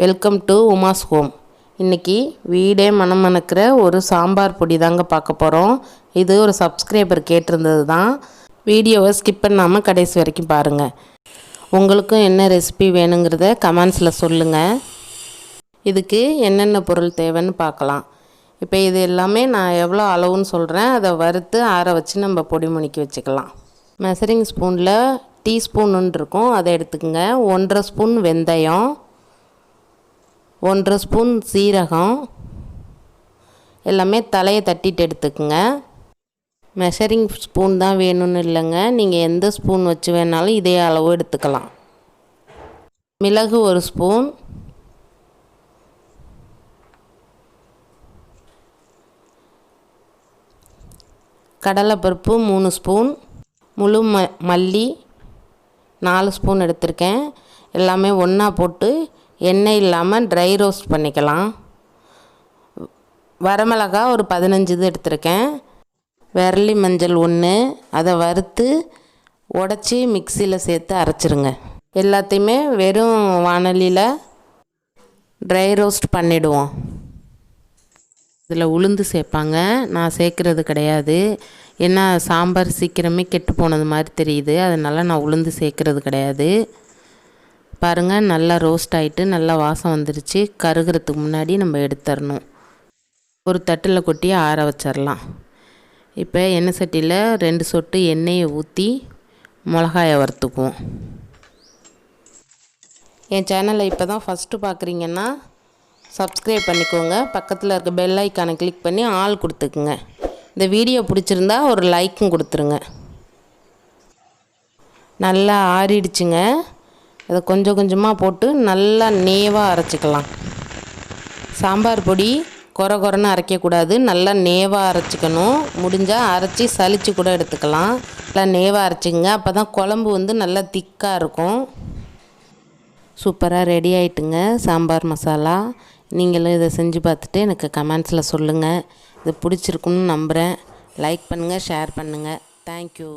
Welcome to Uma's home. இன்றைக்கி வீடே மணக்கிற ஒரு சாம்பார் பொடி தாங்க பார்க்க போகிறோம். இது ஒரு சப்ஸ்கிரைபர் கேட்டிருந்தது தான். வீடியோவை ஸ்கிப் பண்ணாமல் கடைசி வரைக்கும் பாருங்கள். உங்களுக்கும் என்ன ரெசிபி வேணுங்கிறத கமெண்ட்ஸில் சொல்லுங்கள். இதுக்கு என்னென்ன பொருள் தேவைன்னு பார்க்கலாம். இப்போ இது எல்லாமே நான் எவ்வளோ அளவுன்னு சொல்கிறேன். அதை வறுத்து ஆற வச்சு நம்ம பொடி முணுக்கி வச்சுக்கலாம். மெஷரிங் ஸ்பூனில் டீஸ்பூன்னு இருக்கும், அதை எடுத்துக்கோங்க. 1.5 ஸ்பூன் வெந்தயம், 1.5 ஸ்பூன் சீரகம், எல்லாமே தலையை தட்டிட்டு எடுத்துக்கோங்க. மெஷரிங் ஸ்பூன் தான் வேணும்னு இல்லைங்க, நீங்கள் எந்த ஸ்பூன் வச்சு வேணாலும் இதே அளவு எடுத்துக்கலாம். மிளகு 1 ஸ்பூன், கடலைப்பருப்பு 3 ஸ்பூன், முழு மல்லி 4 ஸ்பூன் எடுத்திருக்கேன். எல்லாமே ஒன்றா போட்டு எண்ணெய் இல்லாமல் ட்ரை ரோஸ்ட் பண்ணிக்கலாம். வரமிளகா ஒரு 15 இது எடுத்திருக்கேன். விரலி மஞ்சள் 1, அதை வறுத்து உடச்சி மிக்சியில் சேர்த்து அரைச்சிருங்க. எல்லாத்தையுமே வெறும் வாணலியில் ட்ரை ரோஸ்ட் பண்ணிவிடுவோம். இதில் உளுந்து சேர்ப்பாங்க, நான் சேர்க்குறது கிடையாது. ஏன்னா சாம்பார் சீக்கிரமே கெட்டு போனது மாதிரி தெரியுது, அதனால் நான் உளுந்து சேர்க்குறது கிடையாது. பாருங்கள், நல்லா ரோஸ்ட் ஆகிட்டு நல்லா வாசம் வந்துருச்சு. கருகிறதுக்கு முன்னாடி நம்ம எடுத்துடணும். ஒரு தட்டில் கொட்டி ஆற வச்சிடலாம். இப்போ எண்ணெய் சட்டியில் 2 சொட்டு எண்ணெயை ஊற்றி மிளகாயை வறுத்துக்குவோம். என் சேனலை இப்போ தான் ஃபஸ்ட்டு பார்க்குறீங்கன்னா சப்ஸ்கிரைப் பண்ணிக்கோங்க. பக்கத்தில் இருக்க பெல் ஐக்கானை கிளிக் பண்ணி ஆல் கொடுத்துக்குங்க. இந்த வீடியோ பிடிச்சிருந்தா ஒரு லைக்கும் கொடுத்துருங்க. நல்லா ஆறிடுச்சுங்க. அதை கொஞ்சம் கொஞ்சமாக போட்டு நல்லா நேவாக அரைச்சிக்கலாம். சாம்பார் பொடி கொரன்னு அரைக்கக்கூடாது, நல்லா நேவாக அரைச்சிக்கணும். முடிஞ்சால் அரைச்சி சலித்து கூட எடுத்துக்கலாம். நல்லா நேவாக அரைச்சிங்க, அப்போ தான் குழம்பு நல்லா திக்காக இருக்கும். சூப்பராக ரெடி ஆகிட்டுங்க சாம்பார் மசாலா. நீங்களும் இதை செஞ்சு பார்த்துட்டு எனக்கு கமெண்ட்ஸில் சொல்லுங்கள். இது பிடிச்சிருக்குன்னு நம்புகிறேன். லைக் பண்ணுங்கள், ஷேர் பண்ணுங்கள். தேங்க்யூ.